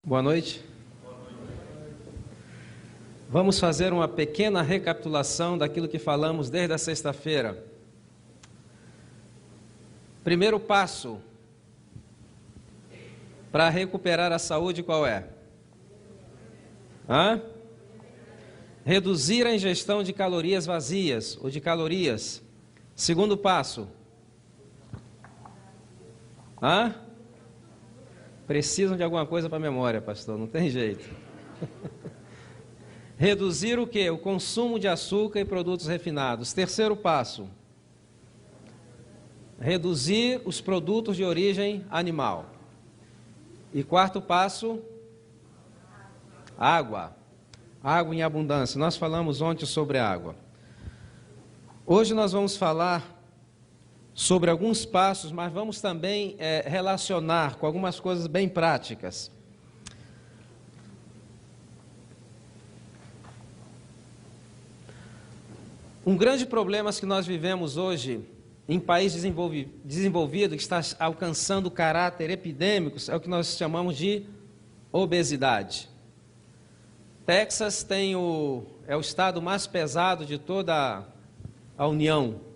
Boa noite. Vamos fazer uma pequena recapitulação daquilo que falamos desde a sexta-feira. Primeiro passo para recuperar a saúde qual é? Reduzir a ingestão de calorias vazias ou de calorias. Segundo passo. Precisam de alguma coisa para a memória, pastor, não tem jeito. Reduzir o quê? O consumo de açúcar e produtos refinados. Terceiro passo. Reduzir os produtos de origem animal. E quarto passo, água. Água em abundância. Nós falamos ontem sobre água. Hoje nós vamos falar sobre alguns passos, mas vamos também relacionar com algumas coisas bem práticas. Um grande problema que nós vivemos hoje em país desenvolvido, que está alcançando caráter epidêmicos, é o que nós chamamos de obesidade. Texas é o estado mais pesado de toda a União.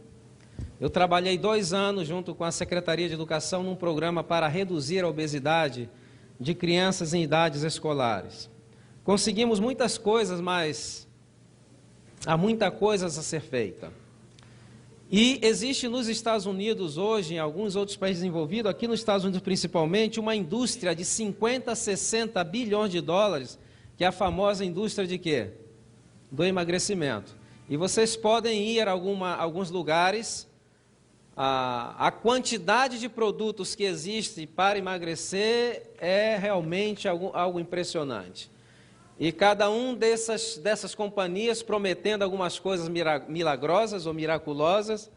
Eu trabalhei 2 anos junto com a Secretaria de Educação num programa para reduzir a obesidade de crianças em idades escolares. Conseguimos muitas coisas, mas há muita coisa a ser feita. E existe nos Estados Unidos hoje, em alguns outros países desenvolvidos, aqui nos Estados Unidos principalmente, uma indústria de 50, 60 bilhões de dólares, que é a famosa indústria de quê? Do emagrecimento. E vocês podem ir a alguns lugares. A quantidade de produtos que existe para emagrecer é realmente algo impressionante. E cada um dessas companhias prometendo algumas coisas milagrosas ou miraculosas,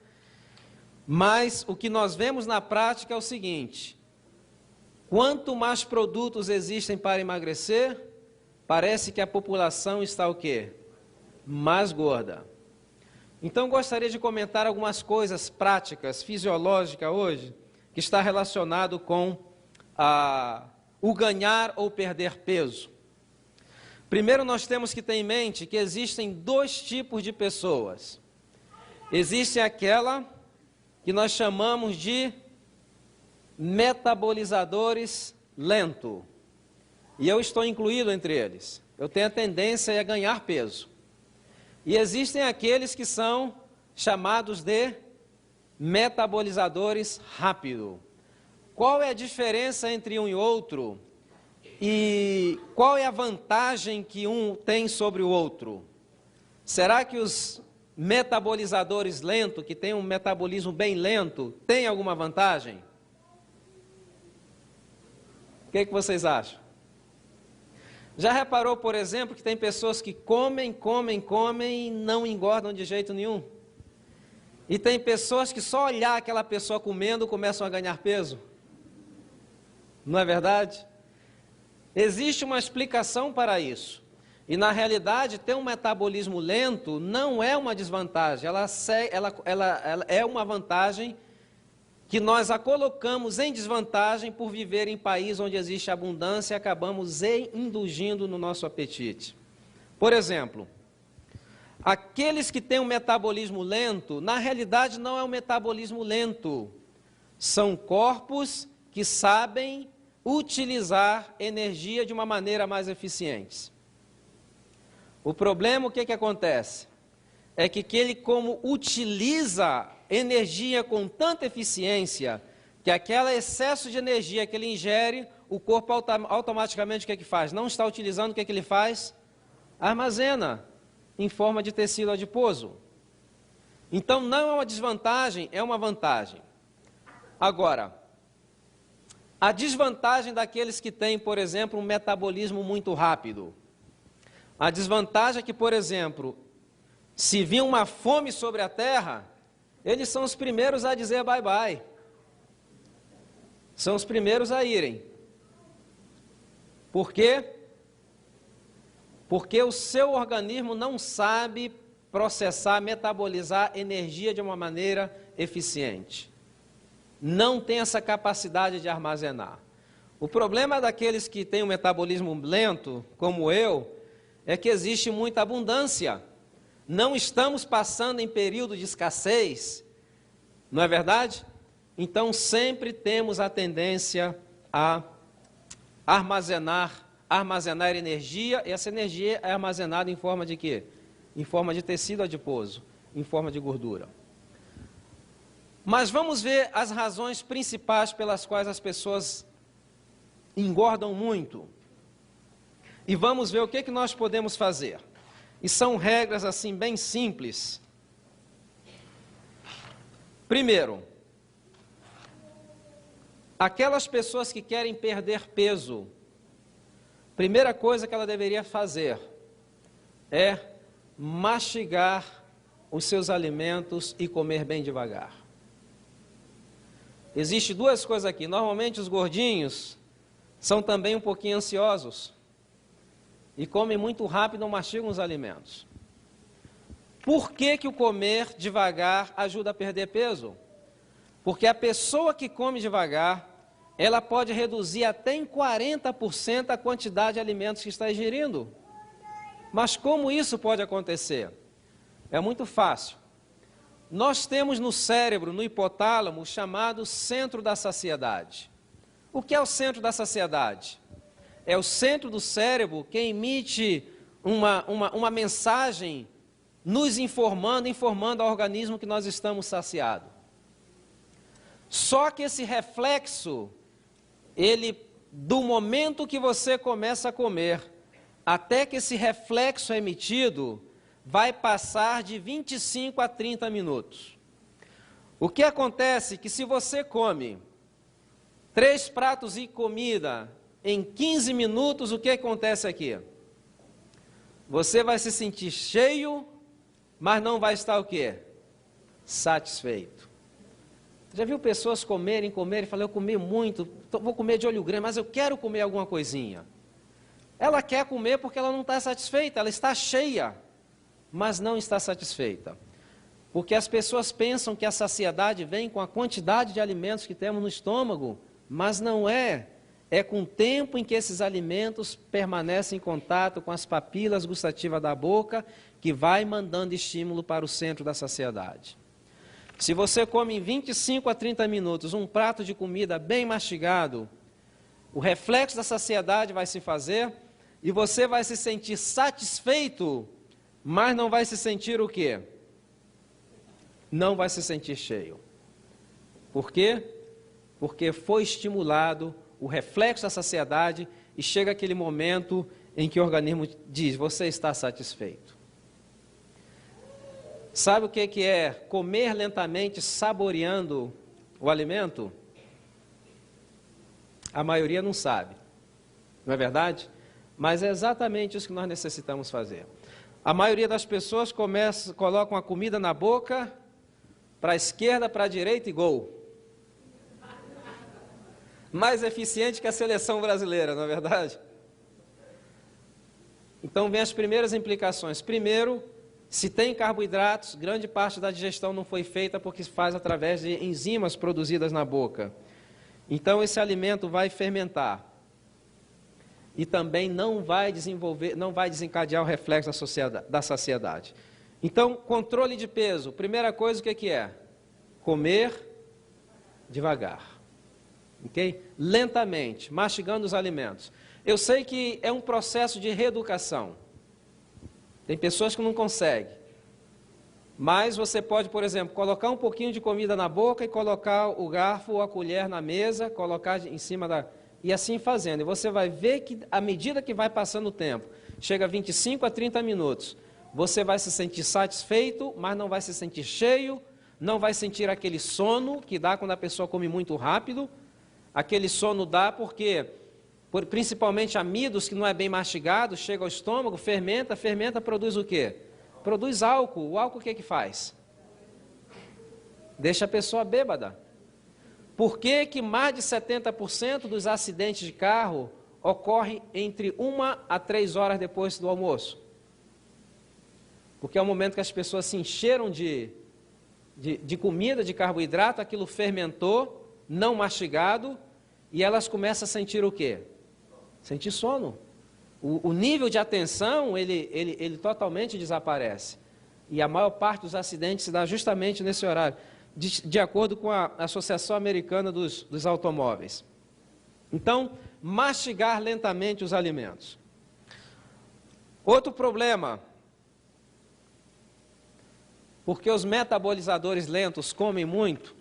mas o que nós vemos na prática é o seguinte: quanto mais produtos existem para emagrecer, parece que a população está o quê? Mais gorda. Então, gostaria de comentar algumas coisas práticas, fisiológicas hoje, que está relacionado com o ganhar ou perder peso. Primeiro, nós temos que ter em mente que existem 2 tipos de pessoas. Existe aquela que nós chamamos de metabolizadores lentos. E eu estou incluído entre eles. Eu tenho a tendência a ganhar peso. E existem aqueles que são chamados de metabolizadores rápidos. Qual é a diferença entre um e outro? E qual é a vantagem que um tem sobre o outro? Será que os metabolizadores lentos, que têm um metabolismo bem lento, têm alguma vantagem? O que vocês acham? Já reparou, por exemplo, que tem pessoas que comem e não engordam de jeito nenhum? E tem pessoas que só olhar aquela pessoa comendo começam a ganhar peso? Não é verdade? Existe uma explicação para isso. E na realidade, ter um metabolismo lento não é uma desvantagem, ela é uma vantagem que nós a colocamos em desvantagem por viver em país onde existe abundância e acabamos indulgindo no nosso apetite. Por exemplo, aqueles que têm um metabolismo lento, na realidade não é um metabolismo lento, são corpos que sabem utilizar energia de uma maneira mais eficiente. O problema, o que acontece? É que ele, como utiliza energia com tanta eficiência, que aquele excesso de energia que ele ingere, o corpo automaticamente o que faz? Não está utilizando, o que ele faz? Armazena em forma de tecido adiposo. Então não é uma desvantagem, é uma vantagem. Agora, a desvantagem daqueles que têm, por exemplo, um metabolismo muito rápido. A desvantagem é que, por exemplo, se vir uma fome sobre a terra, eles são os primeiros a dizer bye-bye. São os primeiros a irem. Por quê? Porque o seu organismo não sabe processar, metabolizar energia de uma maneira eficiente. Não tem essa capacidade de armazenar. O problema daqueles que têm um metabolismo lento, como eu, é que existe muita abundância. Não estamos passando em período de escassez, não é verdade? Então sempre temos a tendência a armazenar energia, e essa energia é armazenada em forma de quê? Em forma de tecido adiposo, em forma de gordura. Mas vamos ver as razões principais pelas quais as pessoas engordam muito. E vamos ver o que nós podemos fazer. E são regras assim bem simples. Primeiro, aquelas pessoas que querem perder peso, primeira coisa que ela deveria fazer é mastigar os seus alimentos e comer bem devagar. Existem duas coisas aqui. Normalmente os gordinhos são também um pouquinho ansiosos e comem muito rápido, não mastigam os alimentos. Por que o comer devagar ajuda a perder peso? Porque a pessoa que come devagar, ela pode reduzir até em 40% a quantidade de alimentos que está ingerindo. Mas como isso pode acontecer? É muito fácil. Nós temos no cérebro, no hipotálamo, o chamado centro da saciedade. O que é o centro da saciedade? É o centro do cérebro que emite uma mensagem nos informando ao organismo que nós estamos saciados. Só que esse reflexo, do momento que você começa a comer, até que esse reflexo é emitido, vai passar de 25 a 30 minutos. O que acontece é que se você come 3 pratos de comida em 15 minutos, o que acontece aqui? Você vai se sentir cheio, mas não vai estar o quê? Satisfeito. Já viu pessoas comerem e falam, eu comi muito, vou comer de olho grande, mas eu quero comer alguma coisinha. Ela quer comer porque ela não está satisfeita, ela está cheia, mas não está satisfeita. Porque as pessoas pensam que a saciedade vem com a quantidade de alimentos que temos no estômago, mas não é. É com o tempo em que esses alimentos permanecem em contato com as papilas gustativas da boca, que vai mandando estímulo para o centro da saciedade. Se você come em 25 a 30 minutos um prato de comida bem mastigado, o reflexo da saciedade vai se fazer e você vai se sentir satisfeito, mas não vai se sentir o quê? Não vai se sentir cheio. Por quê? Porque foi estimulado o reflexo da saciedade e chega aquele momento em que o organismo diz, você está satisfeito. Sabe o que é comer lentamente, saboreando o alimento? A maioria não sabe, não é verdade? Mas é exatamente isso que nós necessitamos fazer. A maioria das pessoas colocam a comida na boca, para a esquerda, para a direita e gol. Mais eficiente que a seleção brasileira, não é verdade? Então vem as primeiras implicações. Primeiro, se tem carboidratos, grande parte da digestão não foi feita porque se faz através de enzimas produzidas na boca. Então esse alimento vai fermentar. E também não vai desencadear o reflexo da saciedade. Então, controle de peso. Primeira coisa, o que é? Comer devagar. Ok? Lentamente, mastigando os alimentos. Eu sei que é um processo de reeducação. Tem pessoas que não conseguem. Mas você pode, por exemplo, colocar um pouquinho de comida na boca e colocar o garfo ou a colher na mesa, colocar em cima da... E assim fazendo. E você vai ver que, à medida que vai passando o tempo, chega a 25 a 30 minutos, você vai se sentir satisfeito, mas não vai se sentir cheio, não vai sentir aquele sono que dá quando a pessoa come muito rápido. Aquele sono dá porque, principalmente amidos que não é bem mastigado, chega ao estômago, fermenta, produz o quê? Produz álcool. O álcool o que faz? Deixa a pessoa bêbada. Por que mais de 70% dos acidentes de carro ocorrem entre 1 a 3 horas depois do almoço? Porque é o momento que as pessoas se encheram de comida, de carboidrato, aquilo fermentou, não mastigado, e elas começam a sentir o quê? Sentir sono. O nível de atenção, ele totalmente desaparece. E a maior parte dos acidentes se dá justamente nesse horário, de acordo com a Associação Americana dos Automóveis. Então, mastigar lentamente os alimentos. Outro problema, porque os metabolizadores lentos comem muito,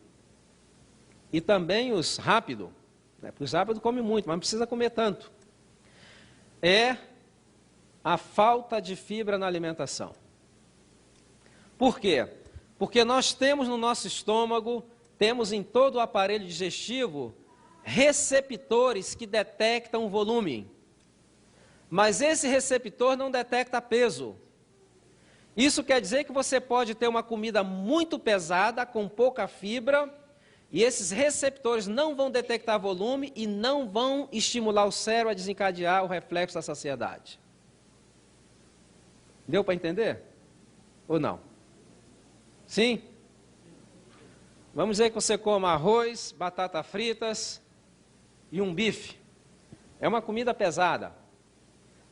e também os rápidos, né? Os rápidos comem muito, mas não precisa comer tanto, é a falta de fibra na alimentação. Por quê? Porque nós temos no nosso estômago, temos em todo o aparelho digestivo, receptores que detectam o volume. Mas esse receptor não detecta peso. Isso quer dizer que você pode ter uma comida muito pesada, com pouca fibra, e esses receptores não vão detectar volume e não vão estimular o cérebro a desencadear o reflexo da saciedade. Deu para entender? Ou não? Sim? Vamos dizer que você coma arroz, batata fritas e um bife. É uma comida pesada,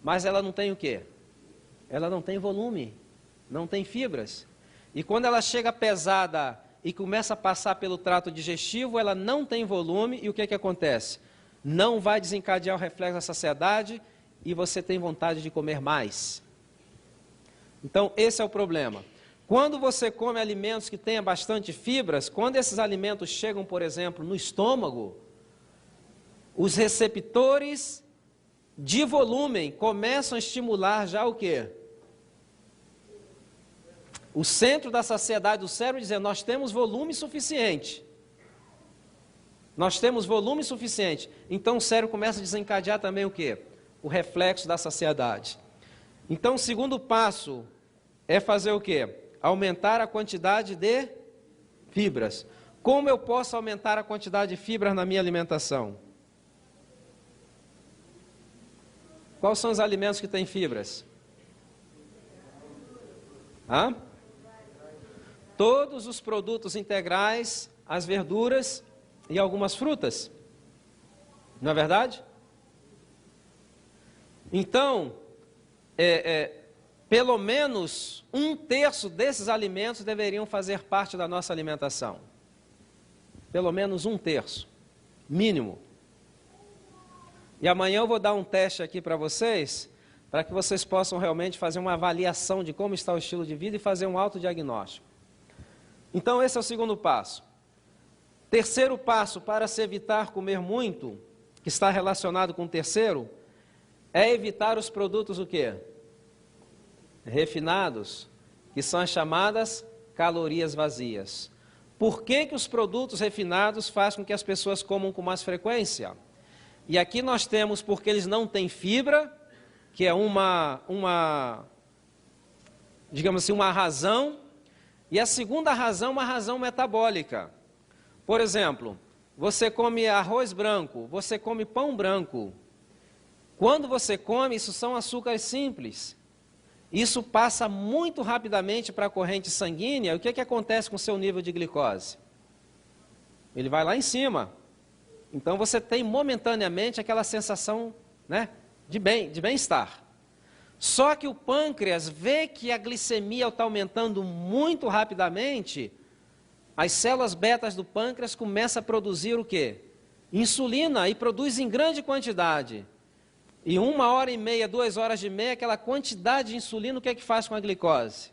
mas ela não tem o quê? Ela não tem volume, não tem fibras. E quando ela chega pesada e começa a passar pelo trato digestivo, ela não tem volume, e o que que acontece? Não vai desencadear o reflexo da saciedade e você tem vontade de comer mais. Então, esse é o problema. Quando você come alimentos que tenham bastante fibras, quando esses alimentos chegam, por exemplo, no estômago, os receptores de volume começam a estimular já o quê? O centro da saciedade do cérebro dizendo, nós temos volume suficiente. Nós temos volume suficiente. Então o cérebro começa a desencadear também o quê? O reflexo da saciedade. Então o segundo passo é fazer o quê? Aumentar a quantidade de fibras. Como eu posso aumentar a quantidade de fibras na minha alimentação? Quais são os alimentos que têm fibras? Hã? Todos os produtos integrais, as verduras e algumas frutas. Não é verdade? Então, pelo menos 1/3 desses alimentos deveriam fazer parte da nossa alimentação. Pelo menos 1/3, mínimo. E amanhã eu vou dar um teste aqui para vocês, para que vocês possam realmente fazer uma avaliação de como está o estilo de vida e fazer um autodiagnóstico. Então esse é o segundo passo. Terceiro passo para se evitar comer muito, que está relacionado com o terceiro, é evitar os produtos o quê? Refinados, que são as chamadas calorias vazias. Por que que os produtos refinados fazem com que as pessoas comam com mais frequência? E aqui nós temos porque eles não têm fibra, que é digamos assim, uma razão, e a segunda razão, uma razão metabólica. Por exemplo, você come arroz branco, você come pão branco. Quando você come, isso são açúcares simples. Isso passa muito rapidamente para a corrente sanguínea. O que que acontece com o seu nível de glicose? Ele vai lá em cima. Então você tem momentaneamente aquela sensação, né, de bem-estar. Só que o pâncreas vê que a glicemia está aumentando muito rapidamente, as células betas do pâncreas começam a produzir o quê? Insulina, e produz em grande quantidade. E 1h30, 2h30, aquela quantidade de insulina, o que é que faz com a glicose?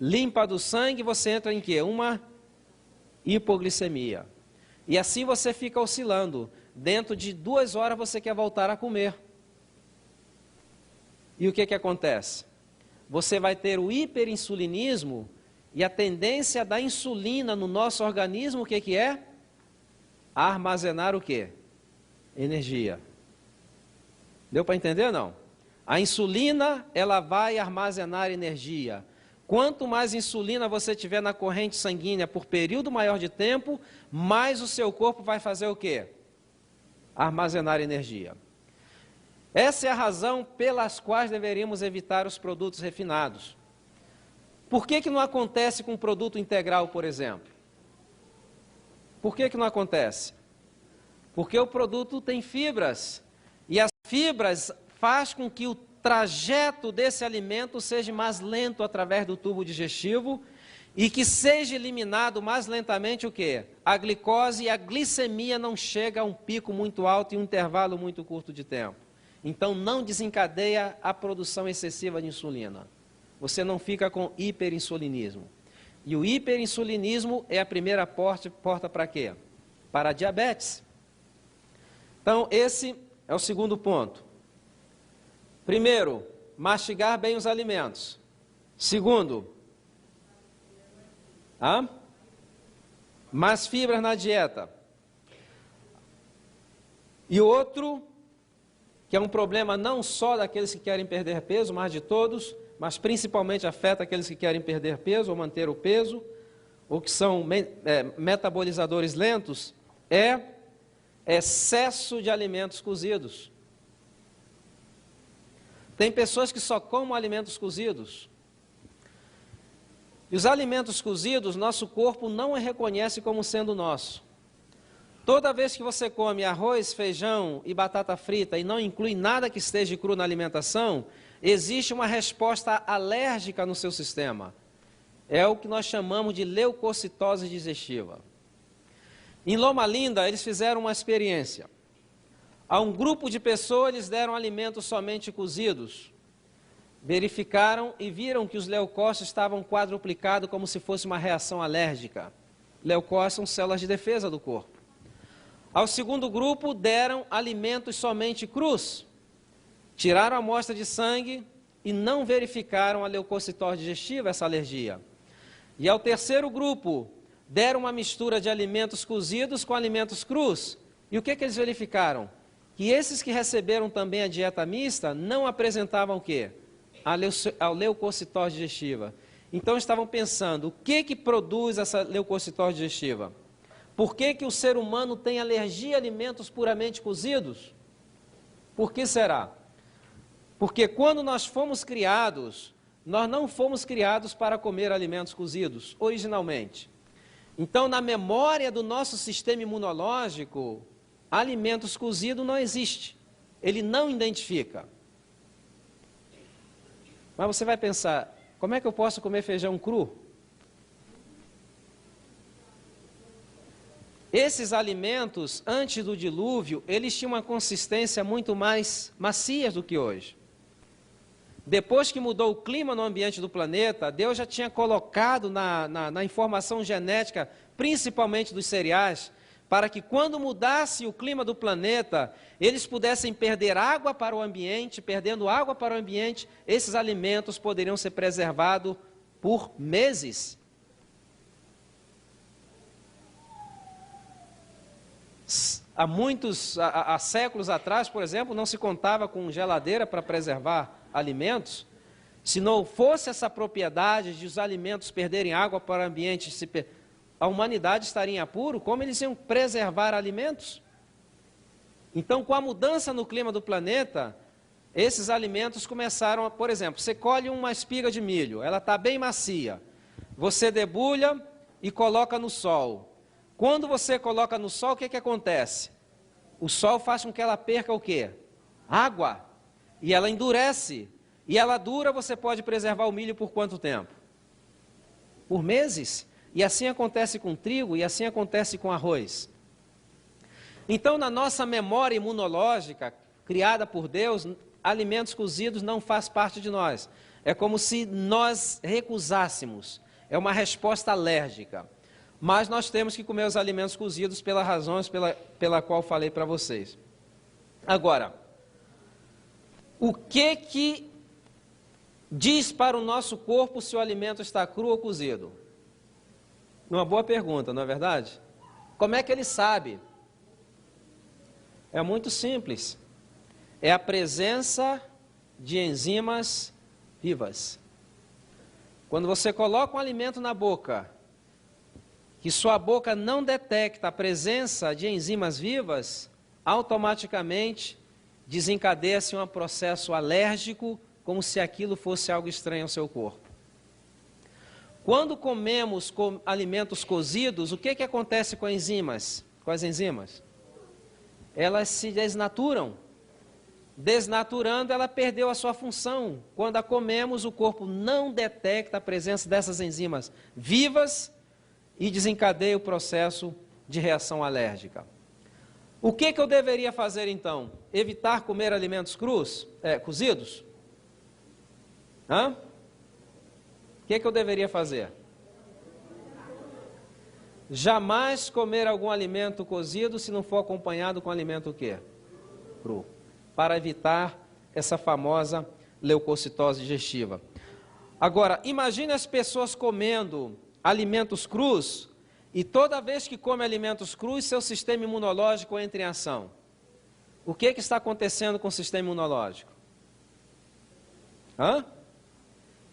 Limpa do sangue, você entra em quê? Uma hipoglicemia. E assim você fica oscilando. Dentro de 2 horas você quer voltar a comer. E o que que acontece? Você vai ter o hiperinsulinismo e a tendência da insulina no nosso organismo, o que que é? Armazenar o quê? Energia. Deu para entender ou não? A insulina, ela vai armazenar energia. Quanto mais insulina você tiver na corrente sanguínea por período maior de tempo, mais o seu corpo vai fazer o quê? Armazenar energia. Essa é a razão pelas quais deveríamos evitar os produtos refinados. Por que que não acontece com o produto integral, por exemplo? Por que que não acontece? Porque o produto tem fibras, e as fibras faz com que o trajeto desse alimento seja mais lento através do tubo digestivo e que seja eliminado mais lentamente o quê? A glicose, e a glicemia não chega a um pico muito alto em um intervalo muito curto de tempo. Então não desencadeia a produção excessiva de insulina. Você não fica com hiperinsulinismo. E o hiperinsulinismo é a primeira porta para quê? Para a diabetes. Então esse é o segundo ponto. Primeiro, mastigar bem os alimentos. Segundo, mais fibras na dieta. E outro, que é um problema não só daqueles que querem perder peso, mas de todos, mas principalmente afeta aqueles que querem perder peso ou manter o peso, ou que são metabolizadores lentos, é excesso de alimentos cozidos. Tem pessoas que só comem alimentos cozidos. E os alimentos cozidos, nosso corpo não reconhece como sendo nosso. Toda vez que você come arroz, feijão e batata frita e não inclui nada que esteja cru na alimentação, existe uma resposta alérgica no seu sistema. É o que nós chamamos de leucocitose digestiva. Em Loma Linda, eles fizeram uma experiência. A um grupo de pessoas, eles deram alimentos somente cozidos. Verificaram e viram que os leucócitos estavam quadruplicados como se fosse uma reação alérgica. Leucócitos são células de defesa do corpo. Ao segundo grupo, deram alimentos somente crus. Tiraram a amostra de sangue e não verificaram a leucocitose digestiva, essa alergia. E ao terceiro grupo, deram uma mistura de alimentos cozidos com alimentos crus. E o que eles verificaram? Que esses que receberam também a dieta mista não apresentavam o quê? A leucocitose digestiva. Então estavam pensando, o que produz essa leucocitose digestiva? Por que o ser humano tem alergia a alimentos puramente cozidos? Por que será? Porque quando nós fomos criados, nós não fomos criados para comer alimentos cozidos, originalmente. Então, na memória do nosso sistema imunológico, alimentos cozidos não existe. Ele não identifica. Mas você vai pensar, como é que eu posso comer feijão cru? Esses alimentos, antes do dilúvio, eles tinham uma consistência muito mais macia do que hoje. Depois que mudou o clima no ambiente do planeta, Deus já tinha colocado na informação genética, principalmente dos cereais, para que quando mudasse o clima do planeta, eles pudessem perder água para o ambiente, perdendo água para o ambiente, esses alimentos poderiam ser preservados por meses. Há séculos atrás, por exemplo, não se contava com geladeira para preservar alimentos. Se não fosse essa propriedade de os alimentos perderem água para o ambiente, a humanidade estaria em apuro, como eles iam preservar alimentos? Então, com a mudança no clima do planeta, esses alimentos começaram, por exemplo, você colhe uma espiga de milho, ela está bem macia, você debulha e coloca no sol. Quando você coloca no sol, o que acontece? O sol faz com que ela perca o quê? Água. E ela endurece. E ela dura, você pode preservar o milho por quanto tempo? Por meses. E assim acontece com trigo, e assim acontece com arroz. Então, na nossa memória imunológica, criada por Deus, alimentos cozidos não faz parte de nós. É como se nós recusássemos. É uma resposta alérgica. Mas nós temos que comer os alimentos cozidos pelas razões pela qual falei para vocês. Agora, o que diz para o nosso corpo se o alimento está cru ou cozido? Uma boa pergunta, não é verdade? Como é que ele sabe? É muito simples. É a presença de enzimas vivas. Quando você coloca um alimento na boca, que sua boca não detecta a presença de enzimas vivas, automaticamente desencadeia-se um processo alérgico, como se aquilo fosse algo estranho ao seu corpo. Quando comemos alimentos cozidos, o que acontece com as enzimas? elas se desnaturam. Desnaturando, ela perdeu a sua função. Quando a comemos, o corpo não detecta a presença dessas enzimas vivas e desencadeia o processo de reação alérgica. O que eu deveria fazer então? Evitar comer alimentos cozidos? O que eu deveria fazer? Jamais comer algum alimento cozido se não for acompanhado com alimento o quê? Cru. Para evitar essa famosa leucocitose digestiva. Agora, imagine as pessoas comendo alimentos crus e toda vez que come alimentos crus, seu sistema imunológico entra em ação. O que está acontecendo com o sistema imunológico?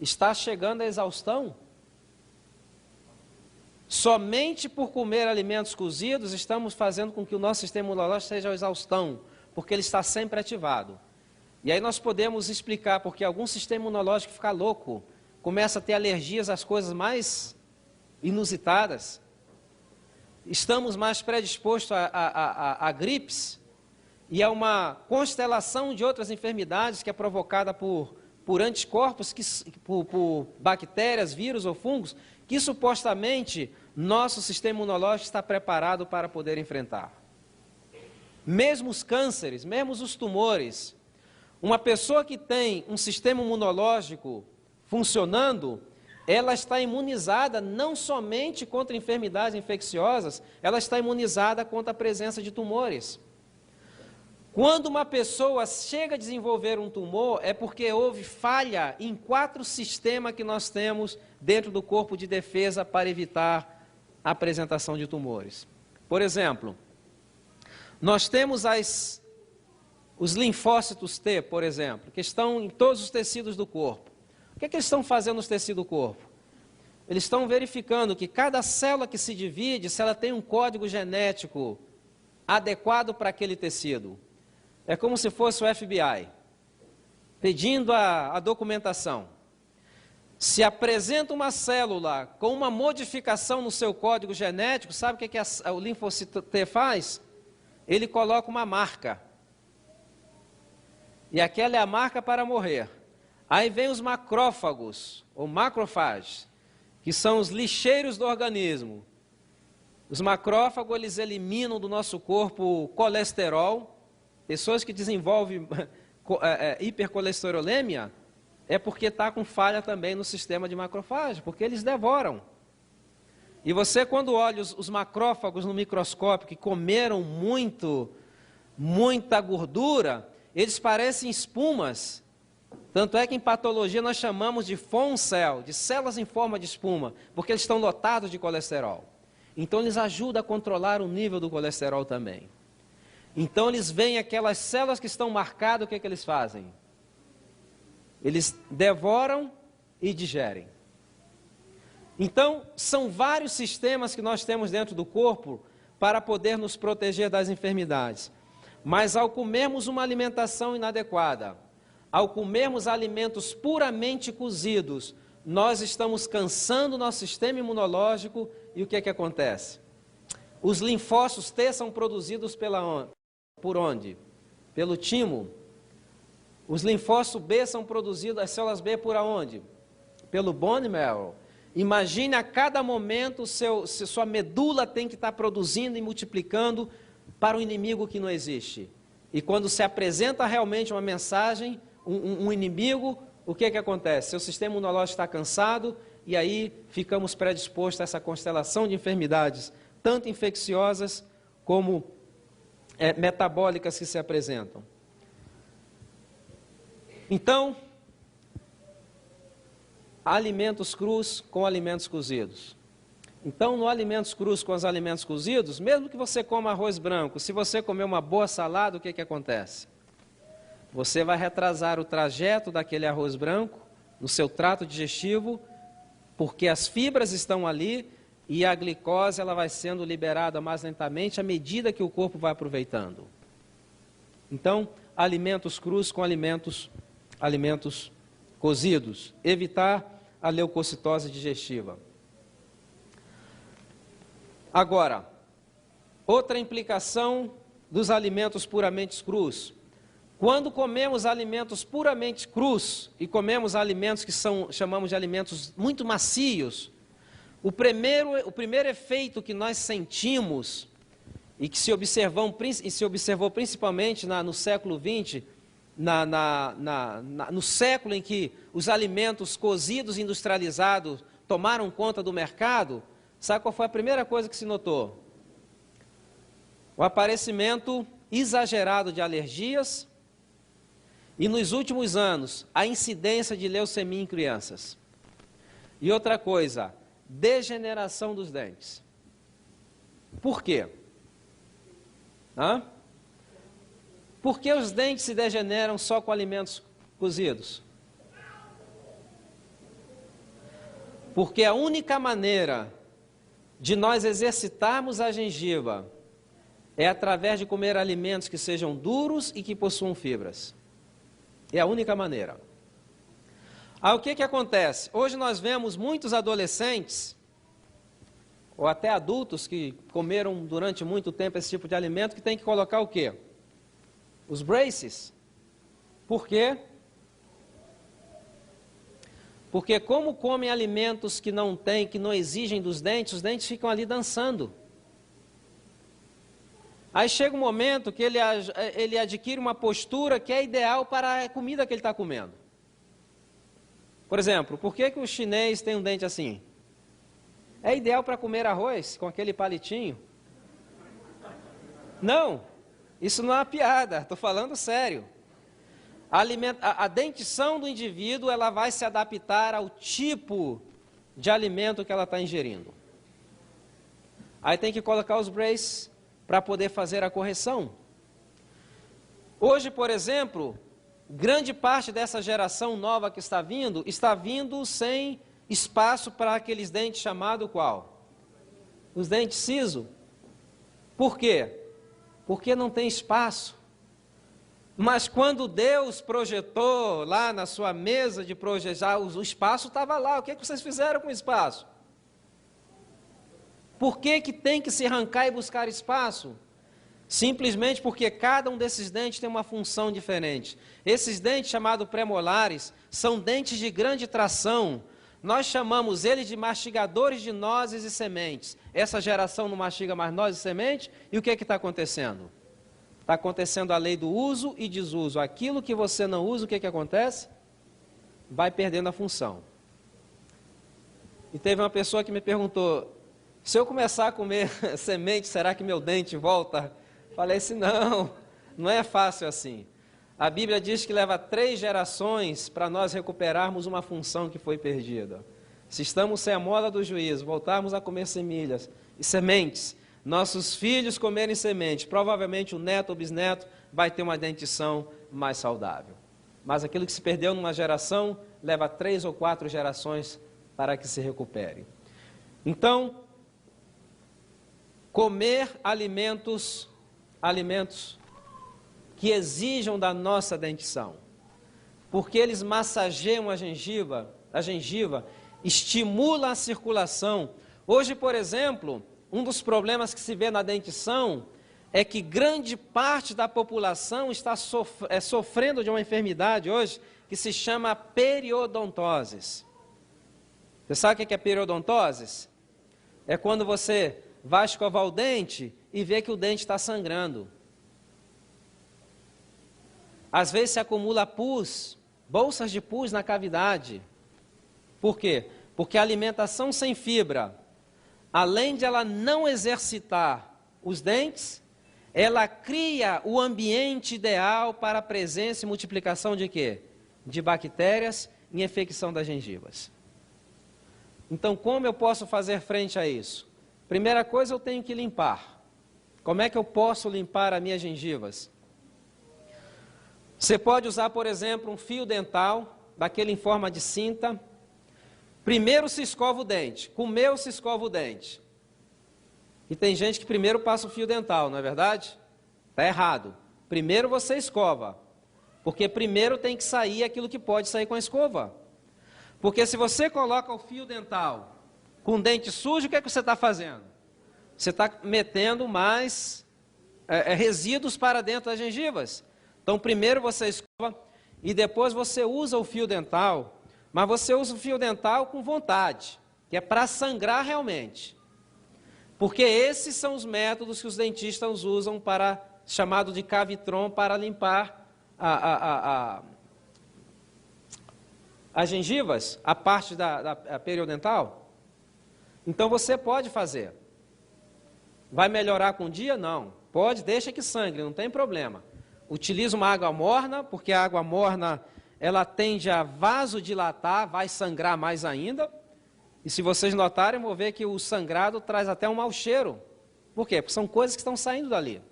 Está chegando a exaustão? Somente por comer alimentos cozidos, estamos fazendo com que o nosso sistema imunológico seja a exaustão, porque ele está sempre ativado. E aí nós podemos explicar porque algum sistema imunológico fica louco, começa a ter alergias às coisas mais inusitadas. Estamos mais predispostos a gripes e a uma constelação de outras enfermidades que é provocada por anticorpos, por bactérias, vírus ou fungos, que supostamente nosso sistema imunológico está preparado para poder enfrentar. Mesmo os cânceres, mesmo os tumores, uma pessoa que tem um sistema imunológico funcionando, ela está imunizada não somente contra enfermidades infecciosas, ela está imunizada contra a presença de tumores. Quando uma pessoa chega a desenvolver um tumor, é porque houve falha em 4 sistemas que nós temos dentro do corpo de defesa para evitar a apresentação de tumores. Por exemplo, nós temos os linfócitos T, por exemplo, que estão em todos os tecidos do corpo. O que eles estão fazendo nos tecidos do corpo? Eles estão verificando que cada célula que se divide, se ela tem um código genético adequado para aquele tecido. É como se fosse o FBI, pedindo a documentação. Se apresenta uma célula com uma modificação no seu código genético, sabe o que o linfócito T faz? Ele coloca uma marca. E aquela é a marca para morrer. Aí vem os macrófagos, ou macrofages, que são os lixeiros do organismo. Os macrófagos, eles eliminam do nosso corpo colesterol. Pessoas que desenvolvem hipercolesterolemia é porque está com falha também no sistema de macrofágio, porque eles devoram. E você, quando olha os macrófagos no microscópio que comeram muita gordura, eles parecem espumas. Tanto é que em patologia nós chamamos de foam cell, de células em forma de espuma, porque eles estão lotados de colesterol. Então eles ajudam a controlar o nível do colesterol também. Então eles veem aquelas células que estão marcadas, o que eles fazem? Eles devoram e digerem. Então, são vários sistemas que nós temos dentro do corpo para poder nos proteger das enfermidades. Mas ao comermos uma alimentação inadequada, ao comermos alimentos puramente cozidos, nós estamos cansando o nosso sistema imunológico e o que acontece? Os linfócitos T são produzidos por onde? Pelo timo. Os linfócitos B são produzidos, as células B por onde? Pelo bone marrow. Imagine a cada momento sua medula tem que estar produzindo e multiplicando para um inimigo que não existe. E quando se apresenta realmente uma mensagem, um inimigo, o que acontece? Seu sistema imunológico está cansado e aí ficamos predispostos a essa constelação de enfermidades, tanto infecciosas como metabólicas que se apresentam. Então, alimentos crus com alimentos cozidos. Então, no alimentos crus com os alimentos cozidos, mesmo que você coma arroz branco, se você comer uma boa salada, o que acontece? Você vai retrasar o trajeto daquele arroz branco no seu trato digestivo, porque as fibras estão ali e a glicose ela vai sendo liberada mais lentamente à medida que o corpo vai aproveitando. Então, alimentos crus com alimentos cozidos. Evitar a leucocitose digestiva. Agora, outra implicação dos alimentos puramente crus. Quando comemos alimentos puramente crus e comemos alimentos que chamamos de alimentos muito macios, o primeiro efeito que nós sentimos e que se observou principalmente no século XX, no século em que os alimentos cozidos e industrializados tomaram conta do mercado, sabe qual foi a primeira coisa que se notou? O aparecimento exagerado de alergias e, nos últimos anos, a incidência de leucemia em crianças. E outra coisa, degeneração dos dentes. Por quê? Por que os dentes se degeneram só com alimentos cozidos? Porque a única maneira de nós exercitarmos a gengiva é através de comer alimentos que sejam duros e que possuam fibras. É a única maneira. O que acontece? Hoje nós vemos muitos adolescentes, ou até adultos que comeram durante muito tempo esse tipo de alimento, que tem que colocar o quê? Os braces. Por quê? Porque como comem alimentos que não exigem dos dentes, os dentes ficam ali dançando. Aí chega um momento que ele adquire uma postura que é ideal para a comida que ele está comendo. Por exemplo, por que o chinês tem um dente assim? É ideal para comer arroz com aquele palitinho? Não, isso não é uma piada, estou falando sério. A dentição do indivíduo, ela vai se adaptar ao tipo de alimento que ela está ingerindo. Aí tem que colocar os braces para poder fazer a correção. Hoje, por exemplo, grande parte dessa geração nova que está vindo sem espaço para aqueles dentes chamados qual? Os dentes siso. Por quê? Porque não tem espaço. Mas quando Deus projetou lá na sua mesa de projetar, o espaço estava lá. O que vocês fizeram com o espaço? Por que tem que se arrancar e buscar espaço? Simplesmente porque cada um desses dentes tem uma função diferente. Esses dentes, chamados premolares, são dentes de grande tração. Nós chamamos eles de mastigadores de nozes e sementes. Essa geração não mastiga mais nozes e sementes, e o que está acontecendo? Está acontecendo a lei do uso e desuso. Aquilo que você não usa, o que acontece? Vai perdendo a função. E teve uma pessoa que me perguntou, se eu começar a comer semente, será que meu dente volta? Falei assim, não é fácil assim. A Bíblia diz que leva 3 gerações para nós recuperarmos uma função que foi perdida. Se estamos sem a moda do juízo, voltarmos a comer semilhas e sementes, nossos filhos comerem sementes, provavelmente o neto ou bisneto vai ter uma dentição mais saudável. Mas aquilo que se perdeu numa geração, leva 3 ou 4 gerações para que se recupere. Então, comer alimentos que exijam da nossa dentição, porque eles massageiam a gengiva estimula a circulação. Hoje, por exemplo, um dos problemas que se vê na dentição é que grande parte da população está sofrendo de uma enfermidade hoje que se chama periodontose. Você sabe o que é periodontose? É quando você vai escovar o dente e vê que o dente está sangrando. Às vezes se acumula pus, bolsas de pus na cavidade. Por quê? Porque a alimentação sem fibra, além de ela não exercitar os dentes, ela cria o ambiente ideal para a presença e multiplicação de quê? De bactérias e infecção das gengivas. Então, como eu posso fazer frente a isso? Primeira coisa, eu tenho que limpar. Como é que eu posso limpar as minhas gengivas? Você pode usar, por exemplo, um fio dental, daquele em forma de cinta. Primeiro se escova o dente. Comeu, se escova o dente. E tem gente que primeiro passa o fio dental, não é verdade? Está errado. Primeiro você escova. Porque primeiro tem que sair aquilo que pode sair com a escova. Porque se você coloca o fio dental com o dente sujo, o que é que você está fazendo? Você está metendo mais resíduos para dentro das gengivas. Então, primeiro você escova e depois você usa o fio dental, mas você usa o fio dental com vontade, que é para sangrar realmente. Porque esses são os métodos que os dentistas usam para, chamado de cavitron, para limpar as gengivas, a parte da periodontal. Então você pode fazer. Vai melhorar com o dia? Não. Pode, deixa que sangre, não tem problema. Utiliza uma água morna, porque a água morna ela tende a vasodilatar, vai sangrar mais ainda. E se vocês notarem, vão ver que o sangrado traz até um mau cheiro. Por quê? Porque são coisas que estão saindo dali.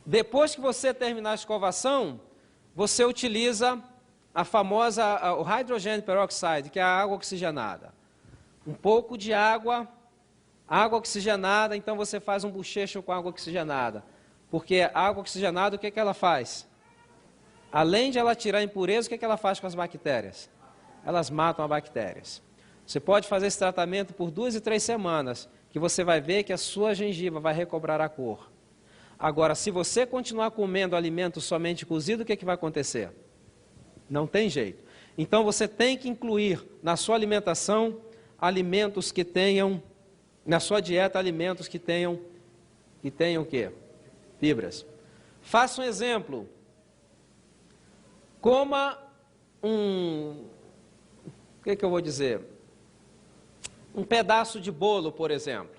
Depois que você terminar a escovação, você utiliza a famosa, o hydrogen peroxide, que é a água oxigenada. Um pouco de água oxigenada, então você faz um bochecho com água oxigenada. Porque a água oxigenada, o que ela faz? Além de ela tirar a impureza, o que ela faz com as bactérias? Elas matam as bactérias. Você pode fazer esse tratamento por 2 e 3 semanas, que você vai ver que a sua gengiva vai recobrar a cor. Agora, se você continuar comendo alimentos somente cozidos, o que vai acontecer? Não tem jeito. Então, você tem que incluir na sua alimentação alimentos que tenham, na sua dieta, alimentos que tenham o quê? Fibras. Faça um exemplo. Coma o que eu vou dizer? Um pedaço de bolo, por exemplo.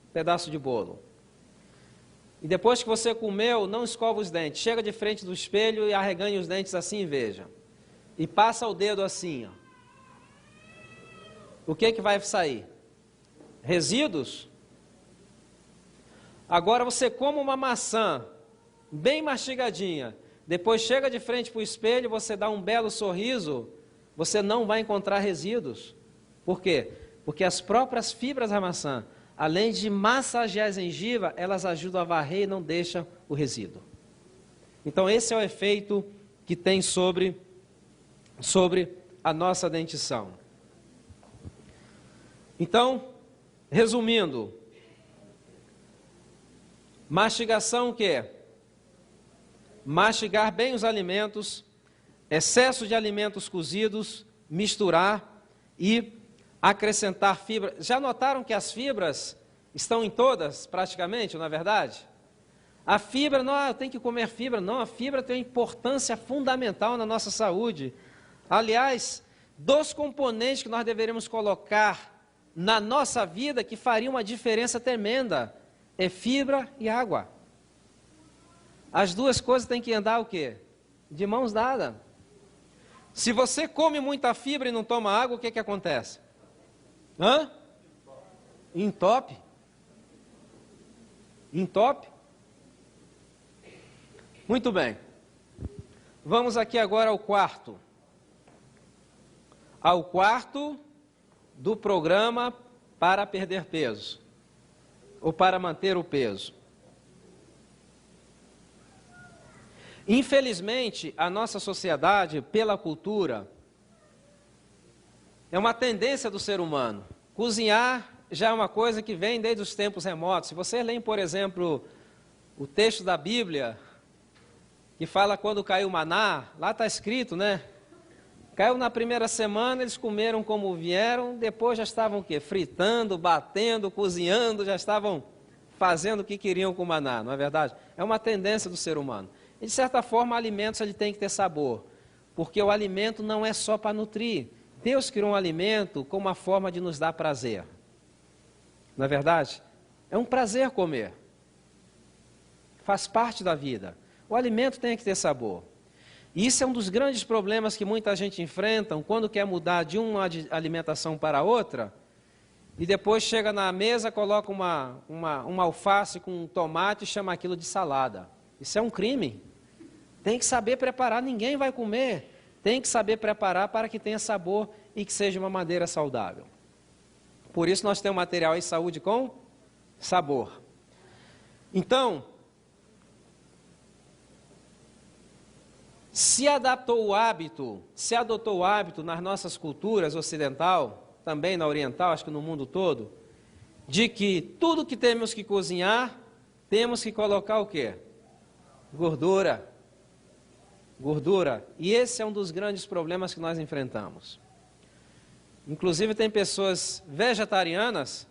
Um pedaço de bolo. E depois que você comeu, não escova os dentes. Chega de frente do espelho e arreganhe os dentes assim e veja. E passa o dedo assim, ó. O que vai sair? Resíduos? Agora você come uma maçã, bem mastigadinha. Depois chega de frente para o espelho, você dá um belo sorriso, você não vai encontrar resíduos. Por quê? Porque as próprias fibras da maçã, além de massagear a gengiva, elas ajudam a varrer e não deixam o resíduo. Então esse é o efeito que tem sobre a nossa dentição. Então, resumindo, mastigação o quê? Mastigar bem os alimentos, excesso de alimentos cozidos, misturar e acrescentar fibra. Já notaram que as fibras estão em todas, praticamente, não é verdade? A fibra, não, eu tenho que comer fibra. Não, a fibra tem uma importância fundamental na nossa saúde. Aliás, 2 componentes que nós deveríamos colocar na nossa vida que fariam uma diferença tremenda é fibra e água. As 2 coisas têm que andar o quê? De mãos dadas. Se você come muita fibra e não toma água, o que acontece? Entope. Entope. Muito bem. Vamos aqui agora ao quarto. Ao quarto do programa para perder peso. Ou para manter o peso. Infelizmente, a nossa sociedade, pela cultura, é uma tendência do ser humano. Cozinhar já é uma coisa que vem desde os tempos remotos. Se você lê, por exemplo, o texto da Bíblia, que fala quando caiu o maná, lá está escrito, né? Caiu na primeira semana, eles comeram como vieram, depois já estavam o quê? Fritando, batendo, cozinhando, já estavam fazendo o que queriam com o maná, não é verdade? É uma tendência do ser humano. E, de certa forma, alimentos ele tem que ter sabor, porque o alimento não é só para nutrir. Deus criou um alimento como uma forma de nos dar prazer. Não é verdade? É um prazer comer. Faz parte da vida. O alimento tem que ter sabor. E isso é um dos grandes problemas que muita gente enfrenta quando quer mudar de uma alimentação para outra, e depois chega na mesa, coloca uma alface com um tomate e chama aquilo de salada. Isso é um crime. Tem que saber preparar, ninguém vai comer. Tem que saber preparar para que tenha sabor e que seja uma maneira saudável. Por isso nós temos material em saúde com sabor. Então, se adotou o hábito nas nossas culturas ocidental, também na oriental, acho que no mundo todo, de que tudo que temos que cozinhar temos que colocar o quê? Gordura. Gordura. E esse é um dos grandes problemas que nós enfrentamos. Inclusive tem pessoas vegetarianas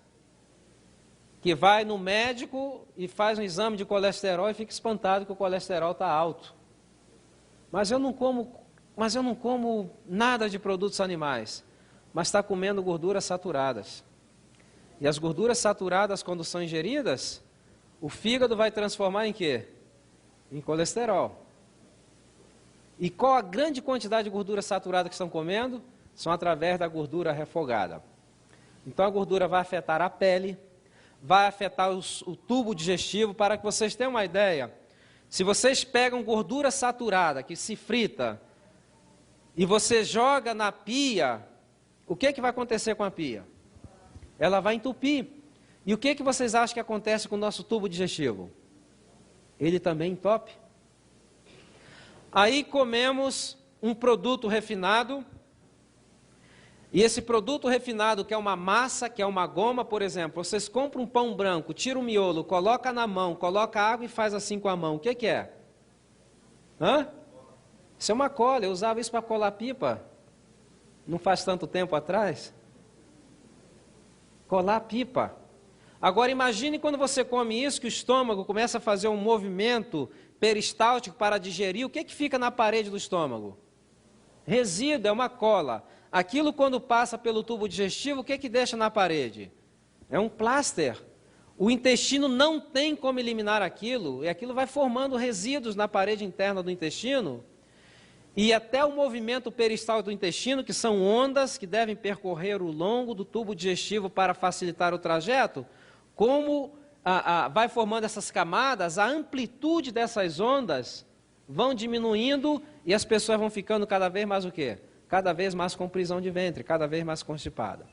que vai no médico e faz um exame de colesterol e fica espantado que o colesterol está alto. Mas eu não como nada de produtos animais, mas está comendo gorduras saturadas. E as gorduras saturadas, quando são ingeridas, o fígado vai transformar em quê? Em colesterol. E qual a grande quantidade de gordura saturada que estão comendo? São através da gordura refogada. Então a gordura vai afetar a pele, vai afetar o tubo digestivo. Para que vocês tenham uma ideia, se vocês pegam gordura saturada que se frita e você joga na pia, o que vai acontecer com a pia? Ela vai entupir. E o que vocês acham que acontece com o nosso tubo digestivo? Ele também entope. Aí comemos um produto refinado, e esse produto refinado, que é uma massa, que é uma goma, por exemplo, vocês compram um pão branco, tira o miolo, coloca na mão, coloca água e faz assim com a mão. O que é? Isso é uma cola. Eu usava isso para colar pipa, não faz tanto tempo atrás. Colar pipa. Agora imagine quando você come isso, que o estômago começa a fazer um movimento peristáltico para digerir. O que fica na parede do estômago? Resíduo, é uma cola. Aquilo quando passa pelo tubo digestivo, o que deixa na parede? É um pláster. O intestino não tem como eliminar aquilo, e aquilo vai formando resíduos na parede interna do intestino, e até o movimento peristáltico do intestino, que são ondas que devem percorrer o longo do tubo digestivo para facilitar o trajeto, como vai formando essas camadas, a amplitude dessas ondas vão diminuindo e as pessoas vão ficando cada vez mais o quê? Cada vez mais com prisão de ventre, cada vez mais constipada.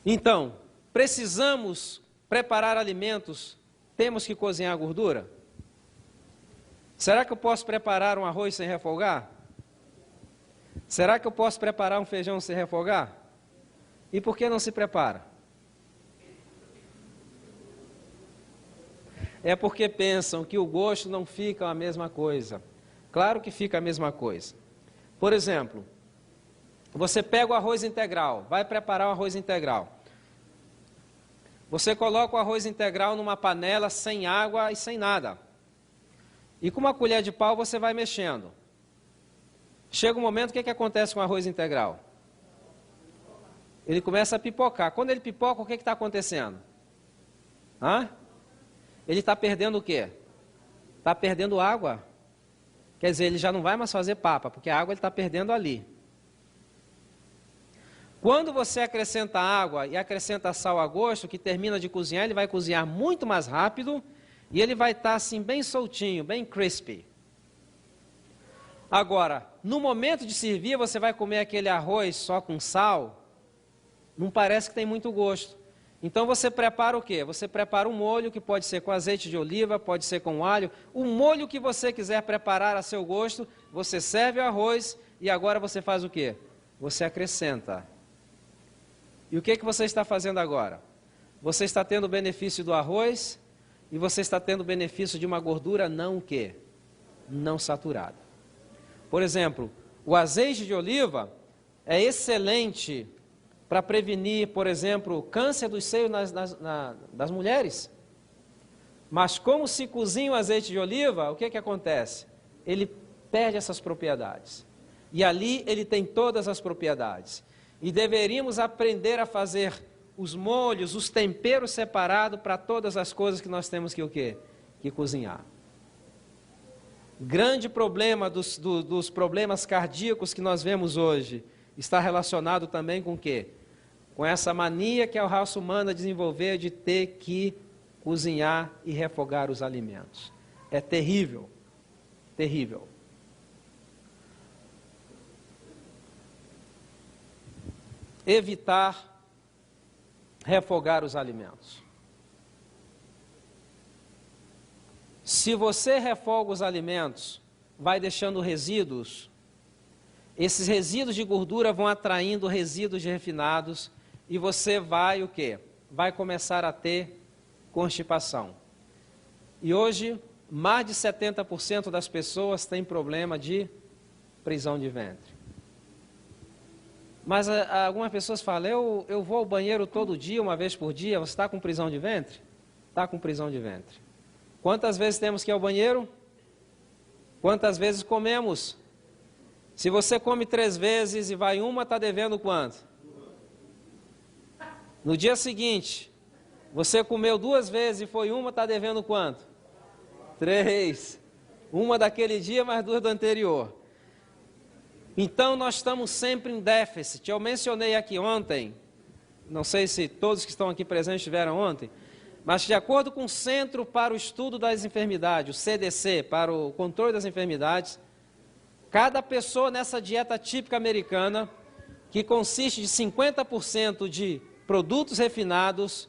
Então, precisamos preparar alimentos, temos que cozinhar a gordura? Será que eu posso preparar um arroz sem refogar? Será que eu posso preparar um feijão sem refogar? E por que não se prepara? É porque pensam que o gosto não fica a mesma coisa. Claro que fica a mesma coisa. Por exemplo, você pega o arroz integral, vai preparar o arroz integral. Você coloca o arroz integral numa panela sem água e sem nada. E com uma colher de pau você vai mexendo. Chega um momento, o que acontece com o arroz integral? Ele começa a pipocar. Quando ele pipoca, o que está acontecendo? Ele está perdendo o quê? Está perdendo água. Quer dizer, ele já não vai mais fazer papa, porque a água ele está perdendo ali. Quando você acrescenta água e acrescenta sal a gosto, que termina de cozinhar, ele vai cozinhar muito mais rápido e ele vai estar assim bem soltinho, bem crispy. Agora, no momento de servir, você vai comer aquele arroz só com sal, não parece que tem muito gosto. Então você prepara o quê? Você prepara um molho que pode ser com azeite de oliva, pode ser com alho. O molho que você quiser preparar a seu gosto, você serve o arroz e agora você faz o quê? Você acrescenta. E o que você está fazendo agora? Você está tendo o benefício do arroz e você está tendo o benefício de uma gordura não o quê? Não saturada. Por exemplo, o azeite de oliva é excelente para prevenir, por exemplo, o câncer dos seios das mulheres. Mas como se cozinha o azeite de oliva, o que acontece? Ele perde essas propriedades. E ali ele tem todas as propriedades. E deveríamos aprender a fazer os molhos, os temperos separados para todas as coisas que nós temos que o quê? Que cozinhar. Grande problema dos problemas cardíacos que nós vemos hoje está relacionado também com o quê? Com essa mania que a raça humana desenvolveu de ter que cozinhar e refogar os alimentos. É terrível, terrível. Evitar refogar os alimentos. Se você refoga os alimentos, vai deixando resíduos, esses resíduos de gordura vão atraindo resíduos de refinados e você vai o quê? Vai começar a ter constipação. E hoje, mais de 70% das pessoas têm problema de prisão de ventre. Mas algumas pessoas falam, eu vou ao banheiro todo dia, uma vez por dia, você está com prisão de ventre? Está com prisão de ventre. Quantas vezes temos que ir ao banheiro? Quantas vezes comemos? Se você come 3 vezes e vai uma, está devendo quanto? No dia seguinte, você comeu 2 vezes e foi uma, está devendo quanto? 3. Uma daquele dia, mais 2 do anterior. Então, nós estamos sempre em déficit. Eu mencionei aqui ontem, não sei se todos que estão aqui presentes estiveram ontem, mas de acordo com o Centro para o Estudo das Enfermidades, o CDC, para o controle das enfermidades, cada pessoa nessa dieta típica americana, que consiste de 50% de produtos refinados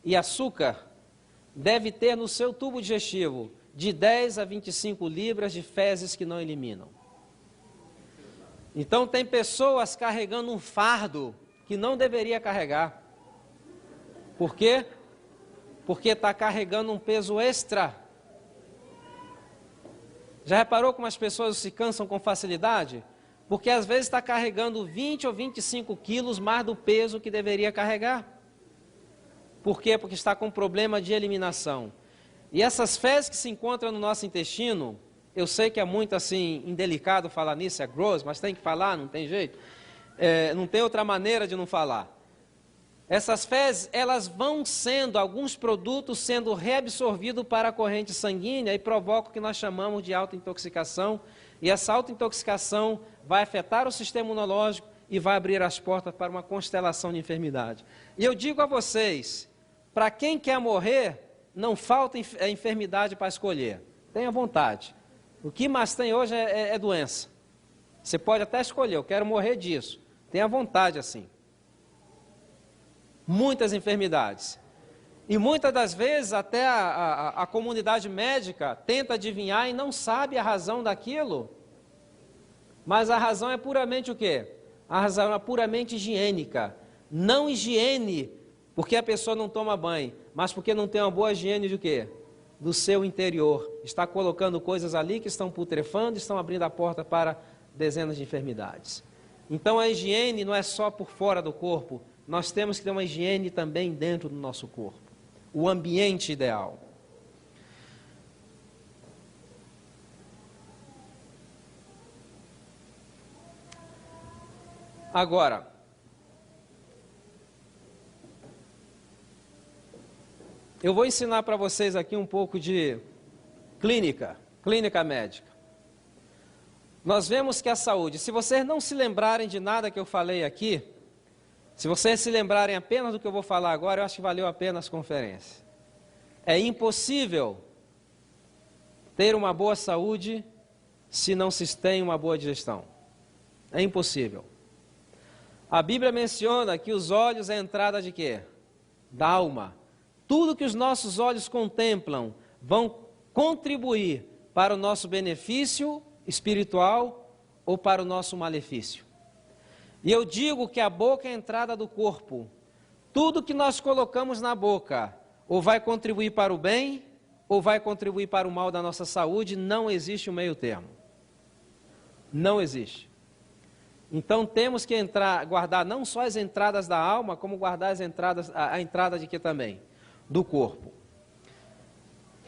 e açúcar, deve ter no seu tubo digestivo de 10 a 25 libras de fezes que não eliminam. Então tem pessoas carregando um fardo que não deveria carregar. Por quê? Porque está carregando um peso extra. Já reparou como as pessoas se cansam com facilidade? Porque às vezes está carregando 20 ou 25 quilos mais do peso que deveria carregar. Por quê? Porque está com problema de eliminação. E essas fezes que se encontram no nosso intestino, eu sei que é muito assim, indelicado falar nisso, é grosso, mas tem que falar, não tem jeito. Não tem outra maneira de não falar. Essas fezes, elas vão sendo, alguns produtos sendo reabsorvidos para a corrente sanguínea e provocam o que nós chamamos de autointoxicação. E essa autointoxicação vai afetar o sistema imunológico e vai abrir as portas para uma constelação de enfermidade. E eu digo a vocês, para quem quer morrer, não falta enfermidade para escolher. Tenha vontade. O que mais tem hoje é doença. Você pode até escolher, eu quero morrer disso. Tenha vontade assim. Muitas enfermidades. E muitas das vezes até a comunidade médica tenta adivinhar e não sabe a razão daquilo. Mas a razão é puramente o quê? A razão é puramente higiênica. Não higiene porque a pessoa não toma banho, mas porque não tem uma boa higiene de quê? Do seu interior. Está colocando coisas ali que estão putrefando, estão abrindo a porta para dezenas de enfermidades. Então a higiene não é só por fora do corpo, nós temos que ter uma higiene também dentro do nosso corpo. O ambiente ideal. Agora, eu vou ensinar para vocês aqui um pouco de clínica médica. Nós vemos que a saúde, se vocês não se lembrarem de nada que eu falei aqui, se vocês se lembrarem apenas do que eu vou falar agora, eu acho que valeu a pena as conferências. É impossível ter uma boa saúde se não se tem uma boa digestão. É impossível. A Bíblia menciona que os olhos é a entrada de quê? Da alma. Tudo que os nossos olhos contemplam vão contribuir para o nosso benefício espiritual ou para o nosso malefício. E eu digo que a boca é a entrada do corpo. Tudo que nós colocamos na boca ou vai contribuir para o bem ou vai contribuir para o mal da nossa saúde, não existe um meio termo. Não existe. Então temos que guardar não só as entradas da alma, como guardar a entrada de quê também? Do corpo.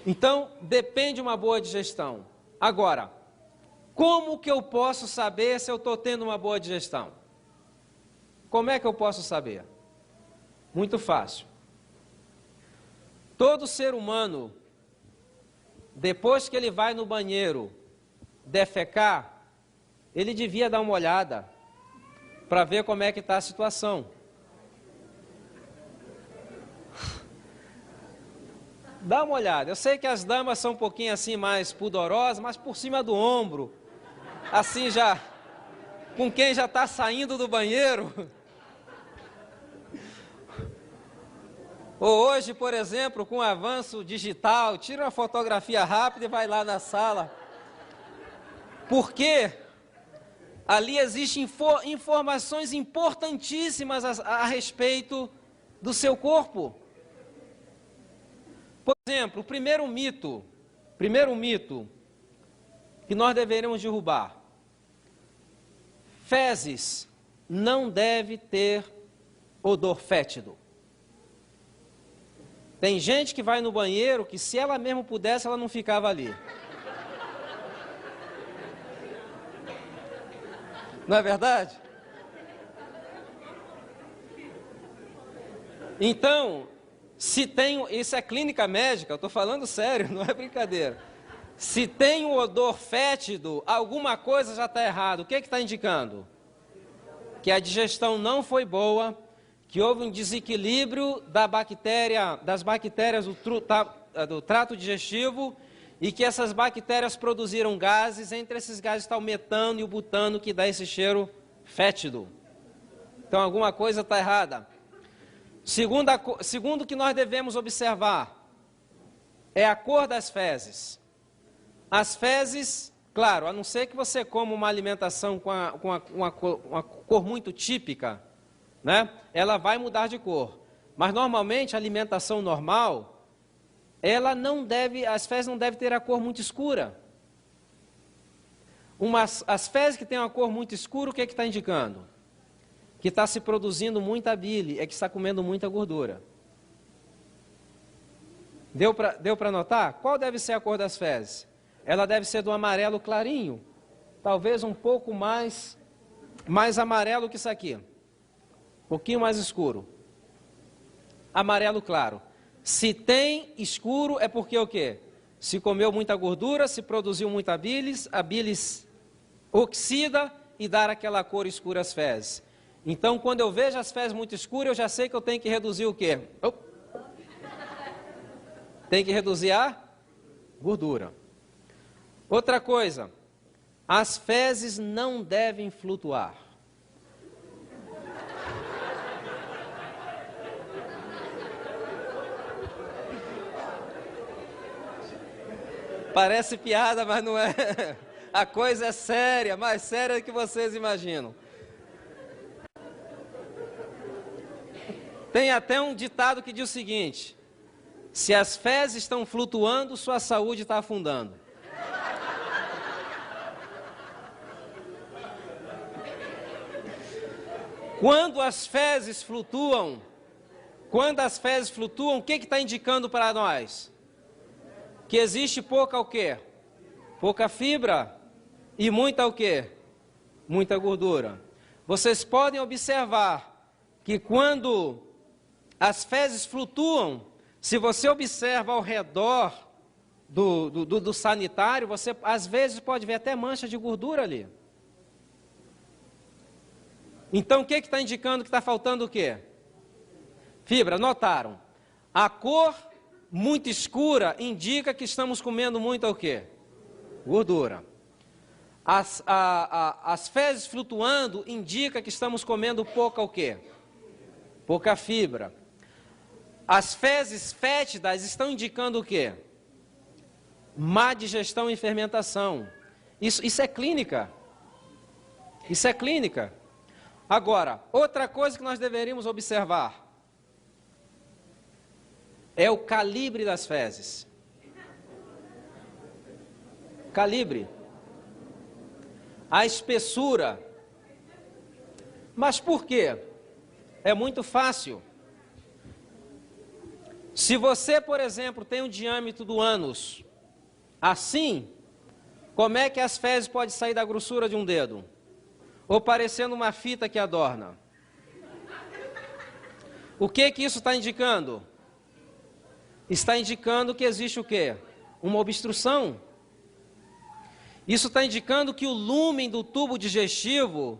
Então, depende de uma boa digestão. Agora, como que eu posso saber se eu estou tendo uma boa digestão? Como é que eu posso saber? Muito fácil. Todo ser humano, depois que ele vai no banheiro defecar, ele devia dar uma olhada para ver como é que está a situação. Dá uma olhada. Eu sei que as damas são um pouquinho assim mais pudorosas, mas por cima do ombro, assim já, com quem já está saindo do banheiro. Ou hoje, por exemplo, com o avanço digital, tira uma fotografia rápida e vai lá na sala. Por quê? Ali existem informações importantíssimas a respeito do seu corpo. Por exemplo, o primeiro mito que nós deveríamos derrubar: fezes não deve ter odor fétido. Tem gente que vai no banheiro que, se ela mesmo pudesse, ela não ficava ali. Não é verdade? Então, se tem, isso é clínica médica, eu estou falando sério, não é brincadeira. Se tem um odor fétido, alguma coisa já está errada. O que está indicando? Que a digestão não foi boa, que houve um desequilíbrio das bactérias do trato digestivo, e que essas bactérias produziram gases. Entre esses gases está o metano e o butano, que dá esse cheiro fétido. Então, alguma coisa está errada. Segundo que nós devemos observar é a cor das fezes. As fezes, claro, a não ser que você coma uma alimentação com uma cor muito típica, né? Ela vai mudar de cor. Mas, normalmente, a alimentação normal, as fezes não devem ter a cor muito escura. As fezes que têm uma cor muito escura, o que está indicando? Que está se produzindo muita bile, que está comendo muita gordura. Deu para notar? Qual deve ser a cor das fezes? Ela deve ser do amarelo clarinho, talvez um pouco mais amarelo que isso aqui. Um pouquinho mais escuro. Amarelo claro. Se tem escuro, é porque o quê? Se comeu muita gordura, se produziu muita bilis, a bilis oxida e dá aquela cor escura às fezes. Então, quando eu vejo as fezes muito escuras, eu já sei que eu tenho que reduzir o quê? Tem que reduzir a gordura. Outra coisa, as fezes não devem flutuar. Parece piada, mas não é. A coisa é séria, mais séria do que vocês imaginam. Tem até um ditado que diz o seguinte: se as fezes estão flutuando, sua saúde está afundando. Quando as fezes flutuam, o que está indicando para nós? Que existe pouca o quê? Pouca fibra e muita o quê? Muita gordura. Vocês podem observar que quando as fezes flutuam, se você observa ao redor do sanitário, você às vezes pode ver até mancha de gordura ali. Então, o que está indicando que está faltando o quê? Fibra, notaram? A cor muito escura indica que estamos comendo muito o quê? Gordura. As fezes flutuando indica que estamos comendo pouca o quê? Pouca fibra. As fezes fétidas estão indicando o quê? Má digestão e fermentação. Isso é clínica. Isso é clínica. Agora, outra coisa que nós deveríamos observar é o calibre das fezes. Calibre. A espessura. Mas por quê? É muito fácil. Se você, por exemplo, tem um diâmetro do ânus assim, como é que as fezes podem sair da grossura de um dedo? Ou parecendo uma fita que adorna? O que isso está indicando? Está indicando que existe o quê? Uma obstrução. Isso está indicando que o lúmen do tubo digestivo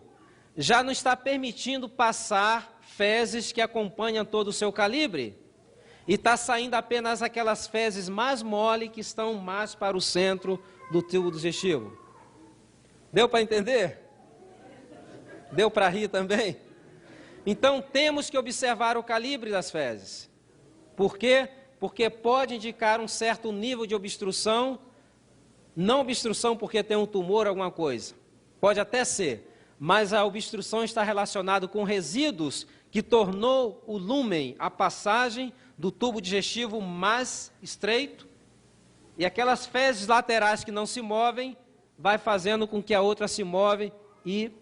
já não está permitindo passar fezes que acompanham todo o seu calibre. E está saindo apenas aquelas fezes mais mole que estão mais para o centro do tubo digestivo. Deu para entender? Deu para rir também? Então, temos que observar o calibre das fezes. Por quê? Porque pode indicar um certo nível de obstrução, não obstrução porque tem um tumor ou alguma coisa. Pode até ser, mas a obstrução está relacionada com resíduos que tornou o lúmen, a passagem do tubo digestivo mais estreito, e aquelas fezes laterais que não se movem, vai fazendo com que a outra se move e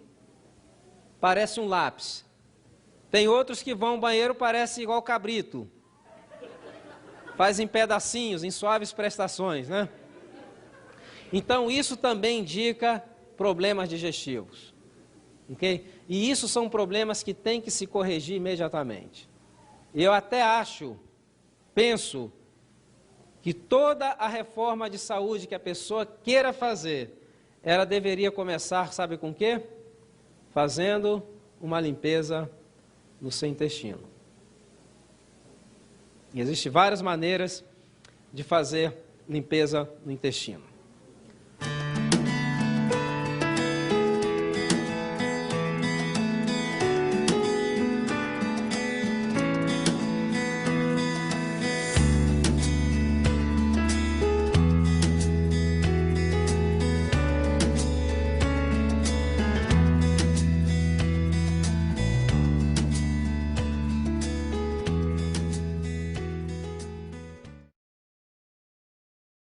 parece um lápis. Tem outros que vão ao banheiro, parece igual cabrito. Faz em pedacinhos, em suaves prestações, né? Então, isso também indica problemas digestivos. Ok? E isso são problemas que têm que se corrigir imediatamente. Eu até penso, que toda a reforma de saúde que a pessoa queira fazer, ela deveria começar, sabe com o quê? Fazendo uma limpeza no seu intestino. E existem várias maneiras de fazer limpeza no intestino.